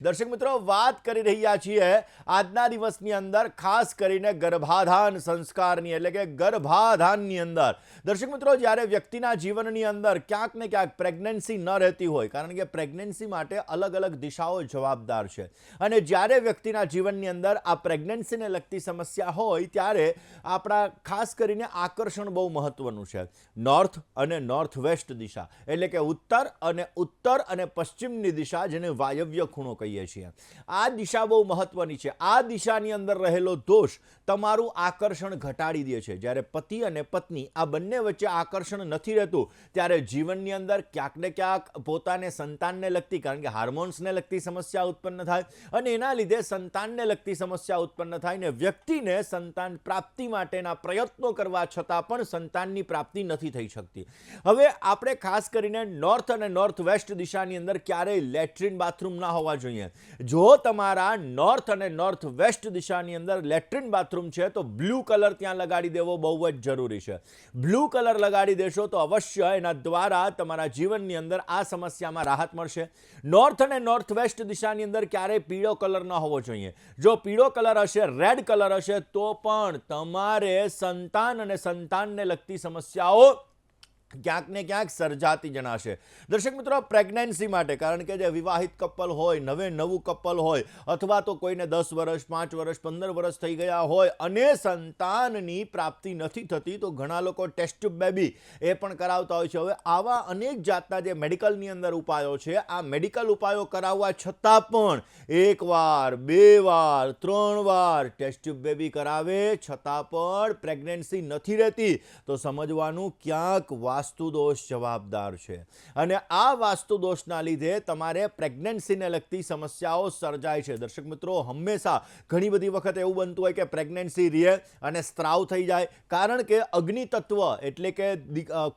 દર્શક મિત્રો, વાત કરી રહ્યા છીએ આજના દિવસની અંદર ખાસ કરીને ગર્ભાધાન સંસ્કારની એટલે કે ગર્ભાધાનની અંદર. દર્શક મિત્રો, જ્યારે વ્યક્તિના જીવનની અંદર ક્યાંક ને ક્યાંક પ્રેગ્નન્સી ન રહેતી હોય, કારણ કે પ્રેગ્નન્સી માટે અલગ અલગ દિશાઓ જવાબદાર છે, અને જ્યારે વ્યક્તિના જીવનની અંદર આ પ્રેગ્નન્સીને લગતી સમસ્યા હોય ત્યારે આપણા ખાસ કરીને આકર્ષણ બહુ મહત્વનું છે. નોર્થ અને નોર્થ વેસ્ટ દિશા એટલે કે ઉત્તર અને પશ્ચિમની દિશા, જેને વાયવ્ય ખૂણો કહીએ છીએ. આ દિશા બહુ મહત્વની છે. આ દિશાની અંદર રહેલો દોષ તમારું આકર્ષણ ઘટાડી દે છે. જ્યારે પતિ અને પત્ની આ બંને વચ્ચે આકર્ષણ નથી રહેતું ત્યારે જીવનની અંદર ક્યાંક ને ક્યાંક પોતાને સંતાનને લગતી, કારણ કે હાર્મોન્સને લગતી સમસ્યા ઉત્પન્ન થાય, અને એના લીધે સંતાનને લગતી સમસ્યા ઉત્પન્ન થાય ને વ્યક્તિને સંતાન પ્રાપ્તિ માટેના પ્રયત્નો કરવા છતાં પણ સંતાનની પ્રાપ્તિ નથી થઈ શકતી. હવે આપણે ખાસ કરીને નોર્થ અને નોર્થ વેસ્ટ દિશાની અંદર ક્યારેય લેટ્રિન બાથરૂમ ના હોવા જોઈએ. જો તમારા નોર્થ અને નોર્થ વેસ્ટ દિશાની અંદર લેટ્રિન બાથરૂમ છે તો બ્લુ કલર ત્યાં લગાડી દેવો બહુ જ જરૂરી છે. બ્લુ કલર લગાડી દેશો તો અવશ્ય એના દ્વારા તમારા જીવનની અંદર આ સમસ્યામાં રાહત મળશે. નોર્થ અને નોર્થ વેસ્ટ દિશાની અંદર ક્યારેય પીળો કલર ન હોવો જોઈએ. જો પીળો કલર હશે, રેડ કલર હશે, તો પણ તમારે સંતાન અને સંતાનને લગતી સમસ્યાઓ ક્યાંક ને ક્યાંક સર્જાતી જણાશે. દર્શક મિત્રો, પ્રેગ્નન્સી માટે, કારણ કે જે વિવાહિત કપલ હોય, નવું કપલ હોય, અથવા તો કોઈને 10 વર્ષ 5 વર્ષ 15 વર્ષ થઈ ગયા હોય અને સંતાનની પ્રાપ્તિ નથી થતી, તો ઘણા લોકો ટેસ્ટ ટ્યુબ બેબી એ પણ કરાવતા હોય છે. હવે આવા અનેક જાતના જે મેડિકલની અંદર ઉપાયો છે, આ મેડિકલ ઉપાયો કરાવવા છતાં પણ 1 વાર 2 વાર 3 વાર ટેસ્ટ ટ્યુબ બેબી કરાવે છતાં પણ પ્રેગ્નન્સી નથી રહેતી, તો સમજવાનું ક્યાંક વાસ્તુ દોષ જવાબદાર છે. અને આ વાસ્તુ દોષના લીધે તમારે પ્રેગ્નન્સીને લગતી સમસ્યાઓ સર્જાય છે. દર્શક મિત્રો, હંમેશા ઘણી બધી વખત એવું બનતું હોય કે પ્રેગ્નન્સી રહે અને સ્ત્રાવ થઈ જાય, કારણ કે અગ્નિ તત્વ એટલે કે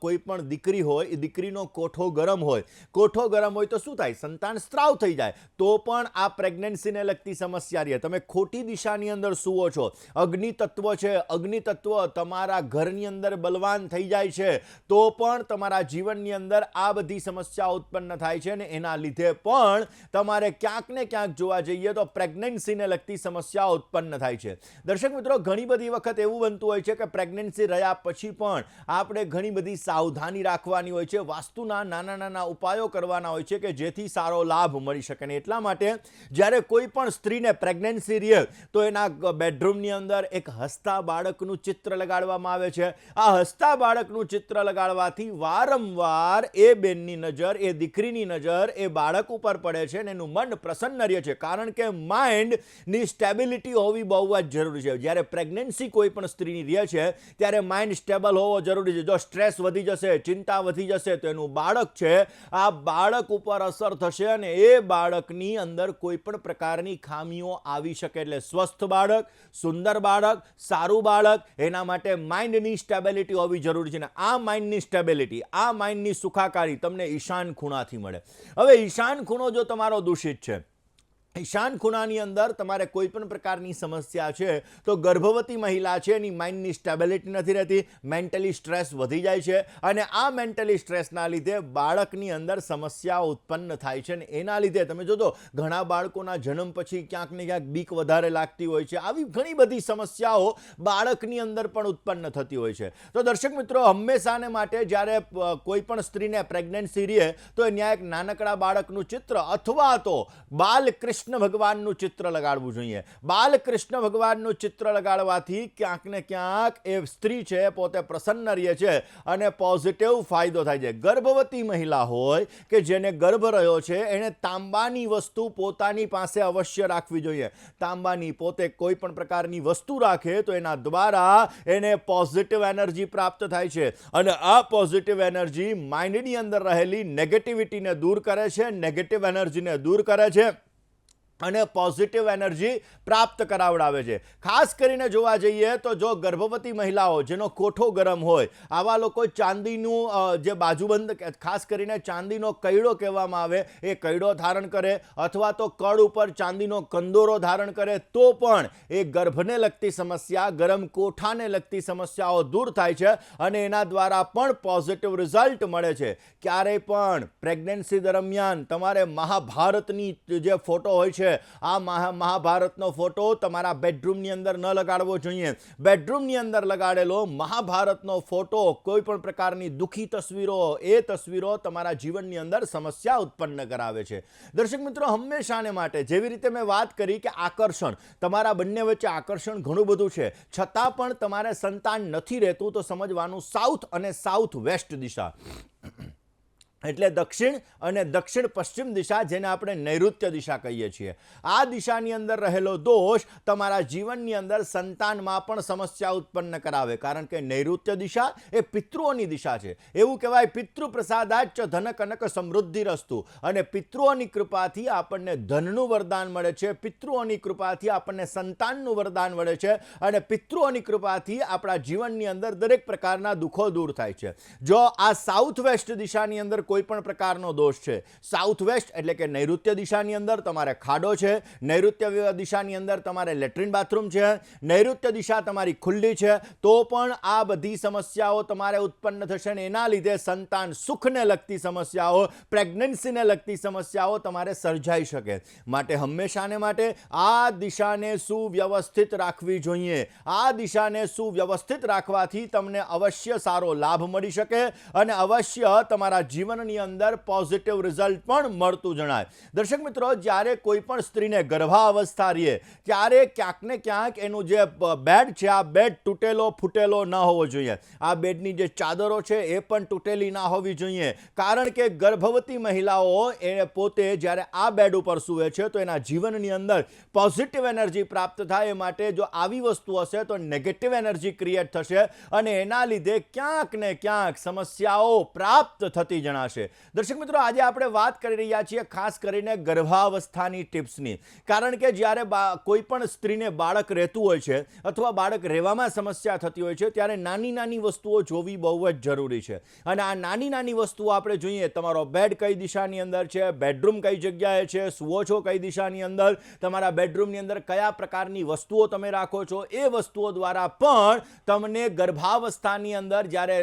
કોઈ પણ દીકરી હોય, એ દીકરીનો કોઠો ગરમ હોય. કોઠો ગરમ હોય તો શું થાય? સંતાન સ્ત્રાવ થઈ જાય. તો પણ આ પ્રેગ્નન્સીને લગતી સમસ્યા રહે. તમે ખોટી દિશાની અંદર સૂવો છો, અગ્નિ તત્વ છે, અગ્નિ તત્વ તમારા ઘરની અંદર બલવાન થઈ જાય છે, તો પણ તમારા જીવનની અંદર આ બધી સમસ્યા ઉત્પન્ન થાય છે, અને એના લીધે પણ તમારે ક્યાંક ને ક્યાંક જોવા જઈએ તો પ્રેગ્નન્સીને લગતી સમસ્યા ઉત્પન્ન થાય છે. દર્શક મિત્રો, ઘણી બધી વખત એવું બનતું હોય છે કે પ્રેગ્નન્સી રહ્યા પછી પણ આપણે ઘણી બધી સાવધાની રાખવાની હોય છે, વાસ્તુના નાના નાના ઉપાયો કરવાના હોય છે કે જેથી સારો લાભ મળી શકે. ને એટલા માટે જ્યારે કોઈ પણ સ્ત્રીને પ્રેગ્નન્સી રહે તો એના બેડરૂમની અંદર એક હસતા બાળકનું ચિત્ર લગાડવામાં આવે છે. આ હસતા બાળકનું ચિત્ર લગાડવાથી વારંવાર એ બેનની નજર, એ દીકરીની નજર એ બાળક ઉપર પડે છે, અને એનું મન પ્રસન્ન રહે છે, કારણ કે માઇન્ડની સ્ટેબિલિટી હોવી બહુ જ જરૂરી છે. જ્યારે પ્રેગ્નન્સી કોઈ પણ સ્ત્રીની રહે છે ત્યારે માઇન્ડ સ્ટેબલ હોવો જરૂરી છે. જો સ્ટ્રેસ વધી જશે, ચિંતા વધી જશે, તો એનું બાળક છે, આ બાળક ઉપર અસર થશે, અને એ બાળકની અંદર કોઈ પણ પ્રકારની ખામીઓ આવી શકે. એટલે સ્વસ્થ બાળક, સુંદર બાળક, સારું બાળક, એના માટે માઇન્ડની સ્ટેબિલિટી હોવી જરૂરી છે. અને આ માઇન્ડની સ્ટેબિલિટી, આ માઇન્ડની સુખાકારી તમને ઈશાન ખૂણાથી મળે. હવે ઈશાન ખૂણો જો તમારો દૂષિત છે, ઈશાન ખૂણાની અંદર તમારે કોઈ પણ પ્રકારની સમસ્યા છે, તો ગર્ભવતી મહિલા છે એની માઇન્ડની સ્ટેબિલિટી નથી રહેતી, મેન્ટલી સ્ટ્રેસ વધી જાય છે, અને આ મેન્ટલી સ્ટ્રેસના લીધે બાળકની અંદર સમસ્યાઓ ઉત્પન્ન થાય છે. અને એના લીધે તમે જોજો ઘણા બાળકોના જન્મ પછી ક્યાંક ને ક્યાંક બીક વધારે લાગતી હોય છે. આવી ઘણી બધી સમસ્યાઓ બાળકની અંદર પણ ઉત્પન્ન થતી હોય છે. તો દર્શક મિત્રો, હંમેશાને માટે જ્યારે કોઈ પણ સ્ત્રીને પ્રેગ્નન્સી રહે તો ત્યાં એક નાનકડા બાળકનું ચિત્ર અથવા તો બાલકૃષ્ણ ભગવાનનું ચિત્ર લગાડવું જોઈએ. બાલકૃષ્ણ ભગવાનનું ચિત્ર લગાડવાથી ક્યાંક ને ક્યાંક એ સ્ત્રી છે પોતે પ્રસન્ન રહે છે અને પોઝિટિવ ફાયદો થાય છે. ગર્ભવતી મહિલા હોય કે જેને ગર્ભ રહ્યો છે, એણે તાંબાની વસ્તુ પોતાની પાસે અવશ્ય રાખવી જોઈએ. તાંબાની પોતે કોઈ પણ પ્રકારની વસ્તુ રાખે તો એના દ્વારા એને પોઝિટિવ એનર્જી પ્રાપ્ત થાય છે, અને આ પોઝિટિવ એનર્જી માઇન્ડની અંદર રહેલી નેગેટિવિટીને દૂર કરે છે, નેગેટિવ એનર્જીને દૂર કરે છે, અને પોઝિટિવ એનર્જી પ્રાપ્ત કરાવડાવે છે. ખાસ કરીને જોવા જઈએ તો જો ગર્ભવતી મહિલાઓ જેનો કોઠો ગરમ હોય, આવા લોકો ચાંદીનું જે બાજુબંધ, ખાસ કરીને ચાંદીનો કૈડો કહેવામાં આવે, એ કૈડો ધારણ કરે અથવા તો કળ ઉપર ચાંદીનો કંદોરો ધારણ કરે તો પણ એ ગર્ભને લગતી સમસ્યા, ગરમ કોઠાને લગતી સમસ્યાઓ દૂર થાય છે અને એના દ્વારા પણ પોઝિટિવ રિઝલ્ટ મળે છે. ક્યારેય પણ પ્રેગ્નન્સી દરમિયાન તમારે મહાભારતની જે ફોટો હોય છે, આ મહાભારતનો ફોટો તમારા બેડરૂમની અંદર ન લગાડવો જોઈએ. બેડરૂમની અંદર લગાડેલો મહાભારતનો ફોટો, કોઈ પણ પ્રકારની દુઃખી તસવીરો, એ તસવીરો તમારા જીવનની અંદર સમસ્યા ઉત્પન્ન કરાવે છે. દર્શક મિત્રો, હંમેશાને માટે જેવી રીતે મેં વાત કરી કે આકર્ષણ, તમારા બંને વચ્ચે આકર્ષણ ઘણું બધું છે, છતાં પણ તમારે સંતાન નથી રહેતું, તો સમજવાનું સાઉથ અને સાઉથ વેસ્ટ દિશા એટલે દક્ષિણ અને દક્ષિણ પશ્ચિમ દિશા, જેને આપણે નૈઋત્ય દિશા કહીએ છીએ, આ દિશાની અંદર રહેલો દોષ તમારા જીવનની અંદર સંતાનમાં પણ સમસ્યા ઉત્પન્ન કરાવે. કારણ કે નૈઋત્ય દિશા એ પિતૃઓની દિશા છે. એવું કહેવાય, પિતૃ પ્રસાદાચ ધન કનક સમૃદ્ધિ રસ્તુ. અને પિતૃઓની કૃપાથી આપણને ધનનું વરદાન મળે છે, પિતૃઓની કૃપાથી આપણને સંતાનનું વરદાન મળે છે અને પિતૃઓની કૃપાથી આપણા જીવનની અંદર દરેક પ્રકારના દુઃખો દૂર થાય છે. જો આ સાઉથ વેસ્ટ દિશાની અંદર કોઈ પણ પ્રકારનો દોષ છે, સાઉથ વેસ્ટ એટલે કે નૈઋત્ય દિશાની અંદર તમારે ખાડો છે, નૈઋત્ય દિશાની અંદર તમારે લેટ્રિન બાથરૂમ છે, નૈઋત્ય દિશા તમારી ખુલ્લી છે, તો પણ આ બધી સમસ્યાઓ તમારે ઉત્પન્ન થશે ને એના લીધે સંતાન સુખને લગતી સમસ્યાઓ, પ્રેગ્નન્સીને લગતી સમસ્યાઓ તમારે સર્જાઈ શકે. માટે હંમેશાને માટે આ દિશાને સુવ્યવસ્થિત રાખવી જોઈએ. આ દિશાને સુવ્યવસ્થિત રાખવાથી તમને અવશ્ય સારો લાભ મળી શકે અને અવશ્ય તમારા જીવનની અંદર પોઝિટિવ રિઝલ્ટ પણ મળતું જણાય. દર્શક મિત્રો, જ્યારે કોઈ પણ સ્ત્રીને ગર્ભાવસ્થા રહે ત્યારે ક્યાંક ને ક્યાંક એનું જે બેડ છે, આ બેડ તૂટેલો ફૂટેલો ન હોવો જોઈએ. આ બેડની જે ચાદરો છે એ પણ તૂટેલી ના હોવી જોઈએ. કારણ કે ગર્ભવતી મહિલાઓ એ પોતે જ્યારે આ બેડ ઉપર સૂવે છે તો એના જીવનની અંદર પોઝિટિવ એનર્જી પ્રાપ્ત થાય. એ માટે જો આવી વસ્તુ હશે તો નેગેટિવ એનર્જી ક્રિએટ થશે અને એના લીધે ક્યાંક ને ક્યાંક સમસ્યાઓ પ્રાપ્ત થતી જણાશે. દર્શક મિત્રો, આજે આપણે વાત કરી રહ્યા છીએ ખાસ કરીને ગર્ભાવસ્થાની ટિપ્સની. કારણ કે જ્યારે કોઈ પણ સ્ત્રીને બાળક રહેતું હોય છે અથવા બાળક રહેવામાં સમસ્યા થતી હોય છે ત્યારે નાની નાની વસ્તુઓ જોવી બહુ જ જરૂરી છે. અને આ નાની નાની વસ્તુઓ આપણે જોઈએ, તમારો બેડ કઈ દિશાની અંદર છે, બેડરૂમ કઈ જગ્યાએ છે, સૂવો છો કઈ દિશાની અંદર, તમારા બેડરૂમની અંદર કયા પ્રકારની વસ્તુઓ તમે રાખો છો, એ વસ્તુઓ દ્વારા પણ તમને ગર્ભાવસ્થાની અંદર જ્યારે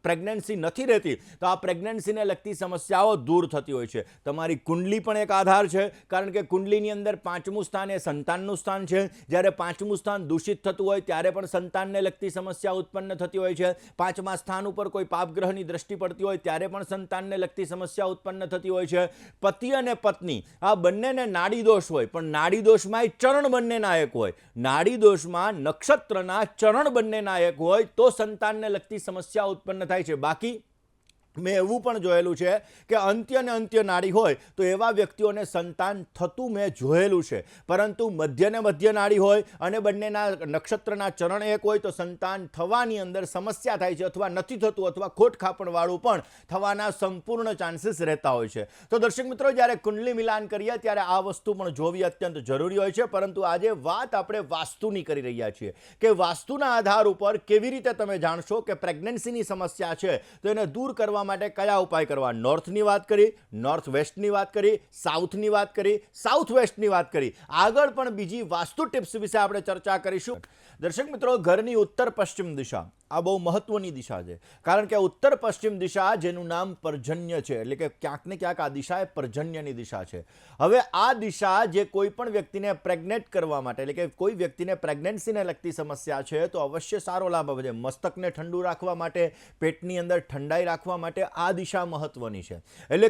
પ્રેગ્નન્સી નથી રહેતી તો આ પ્રેગ્નન્સીને લગતી સમસ્યાઓ દૂર થતી હોય છે. તમારી કુંડલી પણ એક આધાર છે. કારણ કે કુંડલીની અંદર 5મું સ્થાન એ સંતાનનું સ્થાન છે. જ્યારે 5મું સ્થાન દૂષિત થતું હોય ત્યારે પણ સંતાનને લગતી સમસ્યા ઉત્પન્ન થતી હોય છે. 5મા સ્થાન ઉપર કોઈ પાપગ્રહની દ્રષ્ટિ પડતી હોય ત્યારે પણ સંતાનને લગતી સમસ્યા ઉત્પન્ન થતી હોય છે. પતિ અને પત્ની આ બંનેને નાડી દોષ હોય, પણ નાડી દોષમાં ચરણ બંનેના એક હોય, નાડી દોષમાં નક્ષત્રના ચરણ બંનેના એક હોય તો સંતાનને લગતી સમસ્યા ઉત્પન્ન થાય છે. બાકી મેં એવું પણ જોયેલું છે કે અંત્ય અને અંત્ય નાડી હોય તો એવા વ્યક્તિઓને સંતાન થતું મેં જોયેલું છે. પરંતુ મધ્ય ને મધ્ય નાડી હોય અને બંનેના નક્ષત્રના ચરણ એક હોય તો સંતાન થવાની અંદર સમસ્યા થાય છે અથવા નથી થતું અથવા ખોટ ખાપણવાળું પણ થવાના સંપૂર્ણ ચાન્સીસ રહેતા હોય છે. તો દર્શક મિત્રો, જ્યારે કુંડલી મિલાન કરીએ ત્યારે આ વસ્તુ પણ જોવી અત્યંત જરૂરી હોય છે. પરંતુ આજે વાત આપણે વાસ્તુની કરી રહ્યા છીએ કે વાસ્તુના આધાર ઉપર કેવી રીતે તમે જાણશો કે પ્રેગ્નન્સીની સમસ્યા છે તો એને દૂર કરવા માટે કયા ઉપાય કરવા. નોર્થની વાત કરી, નોર્થ વેસ્ટની વાત કરી, સાઉથની વાત કરી, સાઉથ વેસ્ટની વાત કરી. આગળ પણ બીજી વાસ્તુ ટિપ્સ વિશે આપણે ચર્ચા કરીશું. દર્શક મિત્રો, ઘરની ઉત્તર પશ્ચિમ દિશા આ બહુ મહત્વની દિશા છે. કારણ કે ઉત્તર પશ્ચિમ દિશા જેનું નામ પર્જન્ય છે, એટલે કે ક્યાંક ને ક્યાંક આ દિશા એ પર્જન્યની દિશા છે. હવે આ દિશા જે કોઈ પણ વ્યક્તિને પ્રેગ્નેટ કરવા માટે, એટલે કે કોઈ વ્યક્તિને પ્રેગ્નન્સીને લગતી સમસ્યા છે તો અવશ્ય સારો લાભ આપે છે. મસ્તકને ઠંડુ રાખવા માટે, પેટની અંદર ઠંડાઈ રાખવા માટે આ દિશા મહત્વની છે. એટલે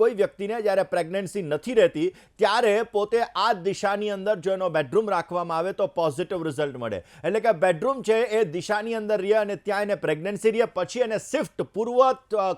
કોઈ વ્યક્તિને જ્યારે પ્રેગ્નન્સી નથી રહેતી ત્યારે પોતે આ દિશાની અંદર જો એનો બેડરૂમ રાખવામાં આવે તો પોઝિટિવ રિઝલ્ટ મળે. એટલે કે બેડરૂમ છે એ દિશાની અંદર રહે અને ત્યાં એને પ્રેગ્નન્સી રહે, પછી એને શિફ્ટ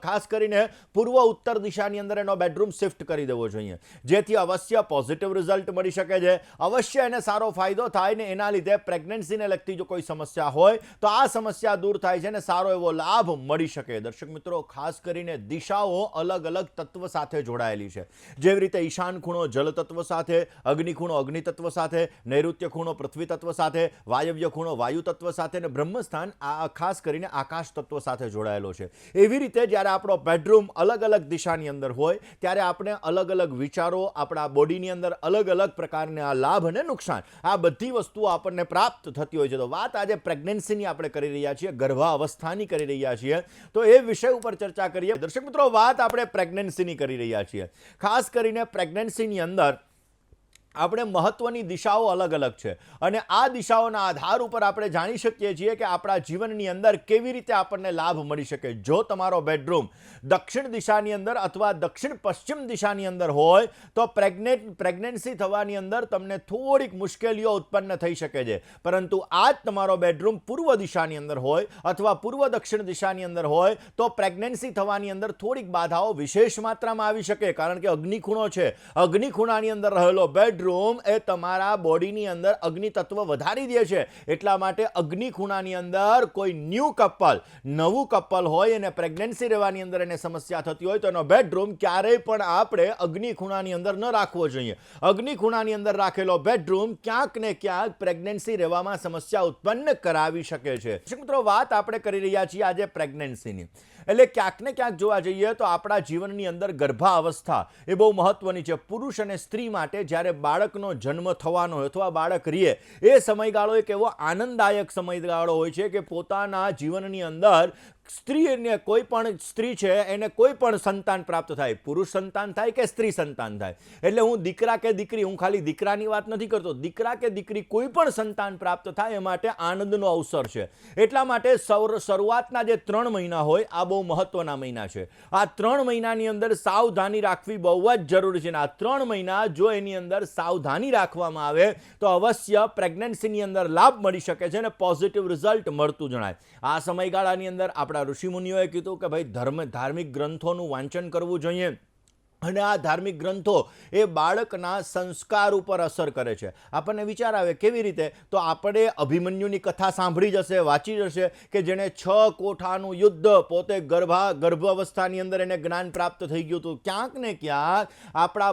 ખાસ કરીને પૂર્વ ઉત્તર દિશાની અંદર એનો બેડરૂમ શિફ્ટ કરી દેવો જોઈએ, જેથી અવશ્ય પોઝિટિવ રિઝલ્ટ મળી શકે છે, અવશ્ય એને સારો ફાયદો થાય ને એના લીધે પ્રેગ્નન્સીને લગતી જો કોઈ સમસ્યા હોય તો આ સમસ્યા દૂર થાય છે અને સારો એવો લાભ મળી શકે. દર્શક મિત્રો, ખાસ કરીને દિશાઓ અલગ અલગ તત્વ સાથે જોડાયેલી છે. જેવી રીતે ઈશાન ખૂણો જલ તત્વ સાથે, અગ્નિ ખૂણો અગ્નિ તત્વ સાથે, નૈઋત્ય ખૂણો પૃથ્વી તત્વ સાથે, વાયવ્ય ખૂણો વાયુ તત્વ સાથે અને બ્રહ્મસ્થાન આ ખાસ કરીને આકાશ તત્વ સાથે જોડાયેલો છે. એવી રીતે જ્યારે આપણો બેડરૂમ અલગ અલગ દિશાની અંદર હોય ત્યારે આપણે અલગ અલગ વિચારો, આપણા બોડીની અંદર અલગ અલગ પ્રકારના લાભ અને નુકસાન, આ બધી વસ્તુઓ આપણને પ્રાપ્ત થતી હોય છે. તો વાત આજે પ્રેગ્નન્સીની આપણે કરી રહ્યા છીએ, ગર્ભાવસ્થાની કરી રહ્યા છીએ, તો એ વિષય ઉપર ચર્ચા કરીએ. દર્શક મિત્રો, વાત આપણે પ્રેગ્નન્સીની કરી રહ્યા છીએ. ખાસ કરીને પ્રેગ્નન્સીની અંદર આપણે મહત્વની દિશાઓ અલગ અલગ છે અને આ દિશાઓના આધાર ઉપર આપણે જાણી શકીએ છીએ કે આપણા જીવનની અંદર કેવી રીતે આપણને લાભ મળી શકે. જો તમારો બેડરૂમ દક્ષિણ દિશાની અંદર અથવા દક્ષિણ પશ્ચિમ દિશાની અંદર હોય તો પ્રેગ્નન્સી થવાની અંદર તમને થોડીક મુશ્કેલીઓ ઉત્પન્ન થઈ શકે છે, પરંતુ આ જ તમારો બેડરૂમ પૂર્વ દિશાની અંદર હોય અથવા પૂર્વ દક્ષિણ દિશાની અંદર હોય તો પ્રેગ્નન્સી થવાની અંદર થોડીક બાધાઓ વિશેષ માત્રામાં આવી શકે, કારણ કે અગ્નિ ખૂણો છે. અગ્નિ ખૂણાની અંદર રહેલો બેડરૂમ એ તમારા બોડીની અંદર અગ્નિ તત્વ વધારી દે છે. એટલા માટે અગ્નિ ખૂણાની અંદર કોઈ નવું કપલ હોય અને પ્રેગ્નન્સી રહેવાની અંદર એને સમસ્યા થતી હોય તો એનો બેડરૂમ ક્યારેય પણ આપણે અગ્નિ ખૂણાની અંદર ન રાખવો જોઈએ. અગ્નિ ખૂણાની અંદર રાખેલો બેડરૂમ ક્યાંક ને ક્યાંક પ્રેગ્નન્સી રહેવામાં સમસ્યા ઉત્પન્ન કરાવી શકે છે. મિત્રો, વાત આપણે કરી રહ્યા છીએ આજે પ્રેગ્નન્સીની, એટલે ક્યાંક ને ક્યાંક જોવા જઈએ તો આપણા જીવનની અંદર ગર્ભાવસ્થા એ બહુ મહત્વની છે. પુરુષ અને સ્ત્રી માટે જ્યારે બાળકનો જન્મ થવાનો હોય અથવા બાળક રહે એ સમયગાળો એક એવો આનંદદાયક સમયગાળો હોય છે કે પોતાના જીવનની અંદર સ્ત્રીને કોઈ પણ સ્ત્રી છે એને કોઈ પણ સંતાન પ્રાપ્ત થાય, પુરુષ સંતાન થાય કે સ્ત્રી સંતાન થાય, એટલે હું દીકરા કે દીકરી, હું ખાલી દીકરાની વાત નથી કરતો, દીકરા કે દીકરી કોઈ પણ સંતાન પ્રાપ્ત થાય એ માટે આનંદનો અવસર છે. એટલા માટે શરૂઆતના જે 3 મહિના હોય આ બહુ મહત્વના મહિના છે. આ 3 મહિનાની અંદર સાવધાની રાખવી બહુ જ જરૂરી છે. આ 3 મહિના જો એની અંદર સાવધાની રાખવામાં આવે તો અવશ્ય પ્રેગ્નન્સીની અંદર લાભ મળી શકે છે અને પોઝિટિવ રિઝલ્ટ મળતું જણાય. આ સમયગાળાની અંદર આપણા ઋષિમુનિઓએ કીધું કે ભાઈ ધાર્મિક ગ્રંથોનું વાંચન કરવું જોઈએ અને આ ધાર્મિક ગ્રંથો એ બાળકના સંસ્કાર ઉપર અસર કરે છે. આપણને વિચાર આવે કેવી રીતે, તો આપણે અભિમન્યુની કથા સાંભળી જશે, વાંચી જશે કે જેણે 6 કોઠાનું યુદ્ધ પોતે ગર્ભાવસ્થાની અંદર એને જ્ઞાન પ્રાપ્ત થઈ ગયું હતું. ક્યાંક ને ક્યાંક આપણા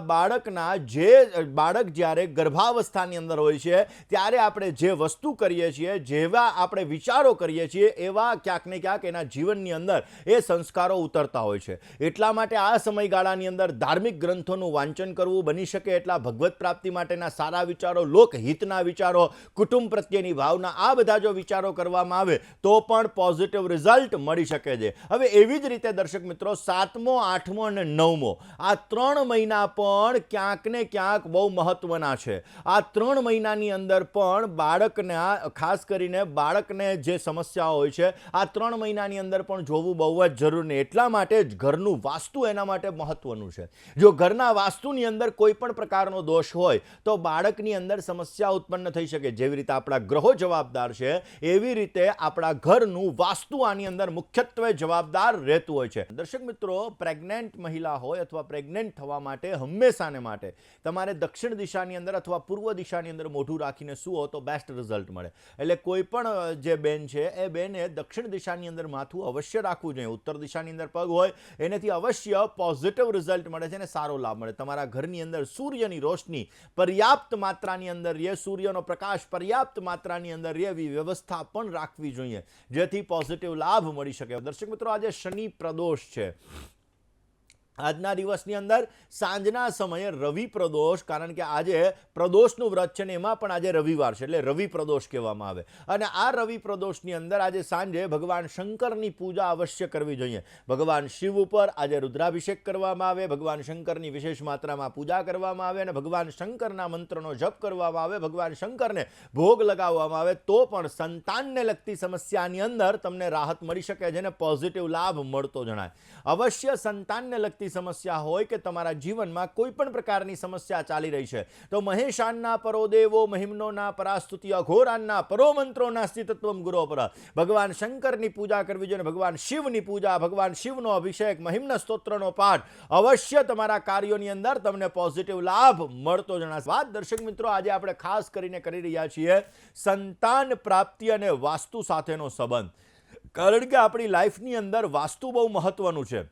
બાળક જ્યારે ગર્ભાવસ્થાની અંદર હોય છે ત્યારે આપણે જે વસ્તુ કરીએ છીએ, જેવા આપણે વિચારો કરીએ છીએ, એવા ક્યાંક ને ક્યાંક એના જીવનની અંદર એ સંસ્કારો ઉતરતા હોય છે. એટલા માટે આ સમયગાળાની અંદર ધાર્મિક ગ્રંથોનું વાંચન કરવું, બની શકે એટલા ભગવત પ્રાપ્તિ માટેના સારા વિચારો, લોકહિતના વિચારો, કુટુંબ પ્રત્યેની ભાવના, આ બધા જો વિચારો કરવામાં આવે તો પણ પોઝિટિવ રિઝલ્ટ મળી શકે છે. હવે એવી જ રીતે દર્શક મિત્રો, 7મો, 8મો અને 9મો આ 3 મહિના પણ ક્યાંક ને ક્યાંક બહુ મહત્વના છે. આ 3 મહિનાની અંદર પણ બાળકના, ખાસ કરીને બાળકને જે સમસ્યાઓ હોય છે આ 3 મહિનાની અંદર પણ જોવું બહુ જ જરૂરી. એટલા માટે જ ઘરનું વાસ્તુ એના માટે મહત્વનું છે. જો ઘરના વાસ્તુની અંદર કોઈ પણ પ્રકારનો દોષ હોય તો બાળકની અંદર સમસ્યા ઉત્પન્ન થઈ શકે. જેવી રીતે આપણા ગ્રહો જવાબદાર છે એવી રીતે આપણા ઘરનું વાસ્તુ આની અંદર મુખ્યત્વે જવાબદાર રહેતું હોય છે. દર્શક મિત્રો, પ્રેગ્નન્ટ મહિલા હોય અથવા પ્રેગ્નન્ટ થવા માટે હંમેશાને માટે તમારે દક્ષિણ દિશાની અંદર અથવા પૂર્વ દિશાની અંદર મોઢું રાખીને સૂવો તો બેસ્ટ રિઝલ્ટ મળે. એટલે કોઈ પણ જે બેન છે એ બેને દક્ષિણ દિશાની અંદર માથું અવશ્ય રાખવું જોઈએ. ઉત્તર દિશાની અંદર પગ હોય એનાથી અવશ્ય પોઝિટિવ રિઝલ્ટ મળે છે અને સારો લાભ મળે. તમારા ઘરની અંદર સૂર્યની રોશની પર્યાપ્ત માત્રાની અંદર રહે, સૂર્યનો પ્રકાશ પર્યાપ્ત માત્રાની અંદર રહે એવી વ્યવસ્થા પણ રાખવી જોઈએ, જેથી પોઝિટિવ લાભ મળી શકે. દર્શક મિત્રો, આજે શનિ પ્રદોષ છે. આજના દિવસની અંદર સાંજના સમયે રવિ પ્રદોષ, કારણ કે આજે પ્રદોષનું વ્રત છે ને એમાં પણ આજે રવિવાર છે એટલે રવિ પ્રદોષ કહેવામાં આવે. અને આ રવિ પ્રદોષની અંદર આજે સાંજે ભગવાન શંકરની પૂજા અવશ્ય કરવી જોઈએ. ભગવાન શિવ ઉપર આજે રુદ્રાભિષેક કરવામાં આવે, ભગવાન શંકરની વિશેષ માત્રામાં પૂજા કરવામાં આવે અને ભગવાન શંકરના મંત્રનો જપ કરવામાં આવે, ભગવાન શંકરને ભોગ લગાવવામાં આવે તો પણ સંતાનને લગતી સમસ્યાની અંદર તમને રાહત મળી શકે છે અને પોઝિટિવ લાભ મળતો જણાય. અવશ્ય સંતાનને લગતી લગતી સમસ્યા હોય કે તમારા જીવનમાં કોઈ પણ પ્રકારની સમસ્યા ચાલી રહી છે, તો મહેશાનના પરોદેવો મહિમ્નોના પરાસ્તુતિ અઘોરાનના પરોમંત્રોના સ્થિતત્વમ ગુરો પર ભગવાન શંકરની પૂજા કરવી જોઈએ, ભગવાન શિવની પૂજા, ભગવાન શિવનો અભિષેક, મહિમ્ન સ્તોત્રનો પાઠ અવશ્ય તમારા કાર્યોની અંદર તમને પોઝિટિવ લાભ મળતો જણાશે. વાત દર્શક મિત્રો, આજે આપણે ખાસ કરીને કરી રહ્યા છીએ સંતાન પ્રાપ્તિ અને વાસ્તુ સાથેનો સંબંધ. કારણ કે આપણી લાઈફની અંદર વાસ્તુ બહુ મહત્વનું છે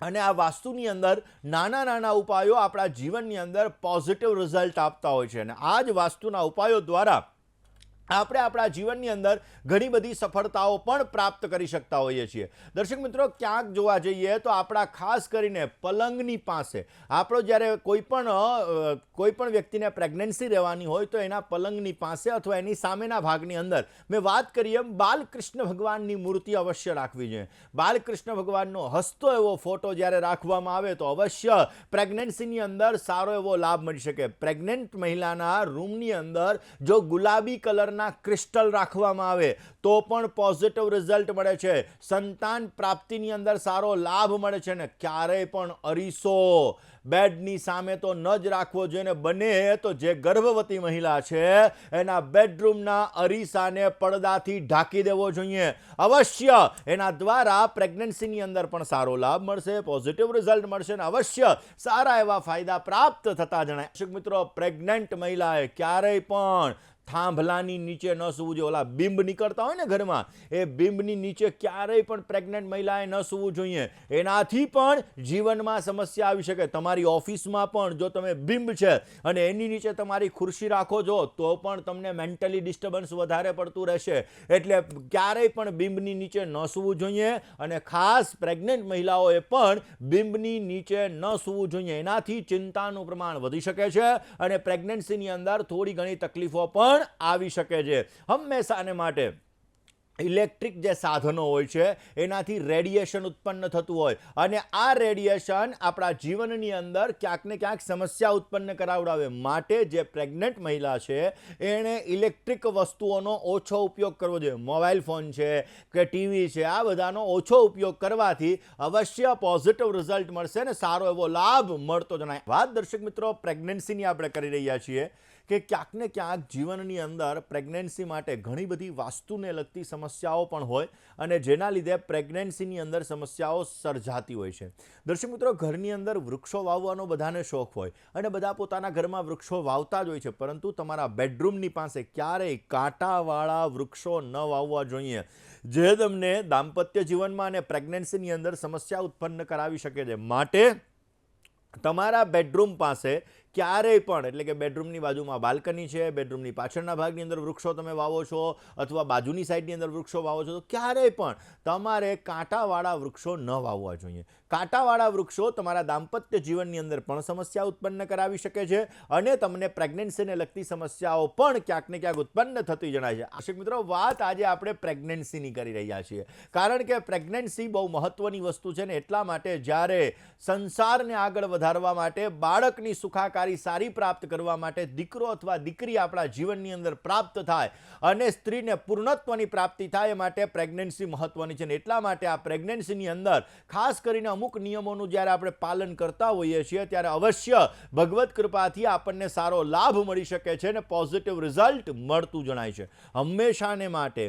અને આ વાસ્તુની અંદર નાના નાના ઉપાયો આપણા જીવનની અંદર પોઝિટિવ રિઝલ્ટ આપતા હોય છે અને આ જ વાસ્તુના ઉપાયો દ્વારા આપણે આપણા જીવનની અંદર ઘણી બધી સફળતાઓ પણ પ્રાપ્ત કરી શકતા હોઈએ છીએ. દર્શક મિત્રો, ક્યાંક જોવા જઈએ તો આપણા ખાસ કરીને પલંગની પાસે આપણો જ્યારે કોઈ પણ વ્યક્તિને પ્રેગ્નન્સી રહેવાની હોય તો એના પલંગની પાસે અથવા એની સામેના ભાગની અંદર મેં વાત કરી એમ બાલકૃષ્ણ ભગવાનની મૂર્તિ અવશ્ય રાખવી જોઈએ. બાલકૃષ્ણ ભગવાનનો હસતો એવો ફોટો જ્યારે રાખવામાં આવે તો અવશ્ય પ્રેગ્નન્સીની અંદર સારો એવો લાભ મળી શકે. પ્રેગ્નન્ટ મહિલાના રૂમની અંદર જો ગુલાબી કલરના ક્રિસ્ટલ રાખવામાં આવે તો પણ પોઝિટિવ રિઝલ્ટ મળે છે, સંતાન પ્રાપ્તિની અંદર સારો લાભ મળે છે. ને ક્યારેય પણ અરીસો બેડની સામે તો ન જ રાખવો જોઈએ. બને તો જે ગર્ભવતી મહિલા છે એના બેડરૂમના અરીસાને પડદાથી ઢાંકી દેવો જોઈએ. અવશ્ય એના દ્વારા પ્રેગ્નન્સીની અંદર પણ સારો લાભ મળશે, પોઝિટિવ રિઝલ્ટ મળશે અને અવશ્ય સારા એવા ફાયદા પ્રાપ્ત થતા જણાય. દર્શક મિત્રો, પ્રેગ્નન્ટ મહિલાએ ક્યારેય પણ થાંભલાની નીચે ન સૂવું જોઈએ. ઓલા બિંબ નીકળતા હોય ને ઘરમાં, એ બિંબની નીચે ક્યારેય પણ પ્રેગ્નન્ટ મહિલાએ ન સૂવું જોઈએ. એનાથી પણ જીવનમાં સમસ્યા આવી શકે. તમારી ઓફિસમાં પણ જો તમે બિંબ છે અને એની નીચે તમારી ખુરશી રાખો છો તો પણ તમને મેન્ટલી ડિસ્ટર્બન્સ વધારે પડતું રહેશે. એટલે ક્યારેય પણ બિંબની નીચે ન સૂવું જોઈએ અને ખાસ પ્રેગ્નન્ટ મહિલાઓએ પણ બિંબની નીચે ન સૂવું જોઈએ. એનાથી ચિંતાનું પ્રમાણ વધી શકે છે અને પ્રેગ્નન્સીની અંદર થોડી ઘણી તકલીફો પણ આવી શકે છે. હંમેશાને માટે ઇલેક્ટ્રિક જે સાધનો હોય છે એનાથી રેડિયેશન ઉત્પન્ન થતું હોય અને આ રેડિયેશન આપણા જીવનની અંદર ક્યાંક ને ક્યાંક સમસ્યા ઉત્પન્ન કરાવડાવે. માટે જે પ્રેગ્નન્ટ મહિલા છે એણે ઇલેક્ટ્રિક વસ્તુઓનો ઓછો ઉપયોગ કરવો જોઈએ. મોબાઈલ ફોન છે કે ટીવી છે, આ બધાનો ઓછો ઉપયોગ કરવાથી અવશ્ય પોઝિટિવ રિઝલ્ટ મળશે ને સારો એવો લાભ મળતો જણાય. વાત દર્શક મિત્રો, પ્રેગ્નન્સીની આપણે કરી રહ્યા છીએ કે ક્યાંક ને ક્યાંક જીવનની અંદર પ્રેગ્નન્સી માટે ઘણી બધી વાસ્તુને લગતી સમસ્યાઓ પણ હોય અને જેના લીધે પ્રેગ્નન્સીની અંદર સમસ્યાઓ સર્જાતી હોય છે. દર્શક મિત્રો, ઘરની અંદર વૃક્ષો વાવવાનો બધાને શોખ હોય અને બધા પોતાના ઘરમાં વૃક્ષો વાવતા જ હોય છે, પરંતુ તમારા બેડરૂમની પાસે ક્યારેય કાંટાવાળા વૃક્ષો ન વાવવા જોઈએ, જે તમને દાંપત્ય જીવનમાં અને પ્રેગ્નન્સીની અંદર સમસ્યા ઉત્પન્ન કરાવી શકે છે. માટે તમારા બેડરૂમ પાસે ક્યારેય પણ, એટલે કે બેડરૂમની બાજુમાં બાલ્કની છે, બેડરૂમની પાછળના ભાગની અંદર વૃક્ષો તમે વાવો છો અથવા બાજુની સાઈડની અંદર વૃક્ષો વાવો છો, તો ક્યારેય પણ તમારે કાંટાવાળા વૃક્ષો ન વાવવા જોઈએ. કાંટાવાળા વૃક્ષો તમારા દાંપત્ય જીવનની અંદર પણ સમસ્યા ઉત્પન્ન કરાવી શકે છે અને તમને પ્રેગ્નન્સીને લગતી સમસ્યાઓ પણ ક્યાંક ને ક્યાંક ઉત્પન્ન થતી જણાય છે. દર્શક મિત્રો, વાત આજે આપણે પ્રેગ્નન્સીની કરી રહ્યા છીએ કારણ કે પ્રેગ્નન્સી બહુ મહત્વની વસ્તુ છે ને એટલા માટે જ્યારે સંસારને આગળ વધારવા માટે, બાળકની સુખાકારી સારી પ્રાપ્ત કરવા માટે, દીકરો અથવા દીકરી આપણા જીવનની અંદર પ્રાપ્ત થાય અને સ્ત્રીને પૂર્ણત્વની પ્રાપ્તિ થાય એ માટે પ્રેગ્નન્સી મહત્વની છે. એટલા માટે આ પ્રેગ્નન્સીની અંદર ખાસ કરીને અમુક નિયમોનું જ્યારે આપણે પાલન કરતા હોઈએ છીએ ત્યારે અવશ્ય ભગવત કૃપાથી આપણને સારો લાભ મળી શકે છે અને પોઝિટિવ રિઝલ્ટ મળતું જણાય છે. હંમેશાને માટે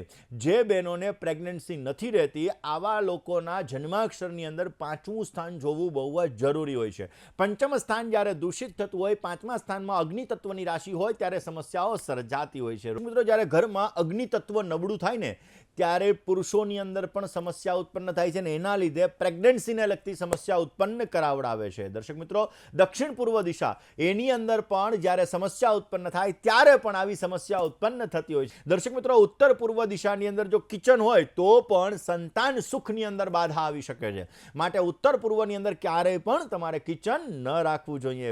જે બહેનોને પ્રેગ્નન્સી નથી રહેતી આવા લોકોના જન્માક્ષરની અંદર 5મું સ્થાન જોવું બહુ જ જરૂરી હોય છે. પંચમ સ્થાન જ્યારે દૂષિત થતું હોય, 5મા સ્થાનમાં અગ્નિ તત્વની રાશિ હોય ત્યારે સમસ્યાઓ સર્જાતી હોય છે. મિત્રો, જ્યારે ઘરમાં અગ્નિ તત્વ નબળું થાય ને ત્યારે પુરુષોની અંદર પણ સમસ્યા ઉત્પન્ન થાય છે ને એના લીધે પ્રેગ્નન્સીને લગતી સમસ્યા ઉત્પન્ન કરાવડાવે છે. દર્શક મિત્રો, દક્ષિણ પૂર્વ દિશા એની અંદર પણ જ્યારે સમસ્યા ઉત્પન્ન થાય ત્યારે પણ આવી સમસ્યા ઉત્પન્ન થતી હોય છે. દર્શક મિત્રો, ઉત્તર પૂર્વ દિશાની અંદર જો કિચન હોય તો પણ સંતાન સુખની અંદર બાધા આવી શકે છે. માટે ઉત્તર પૂર્વની અંદર ક્યારેય પણ તમારે કિચન ન રાખવું જોઈએ.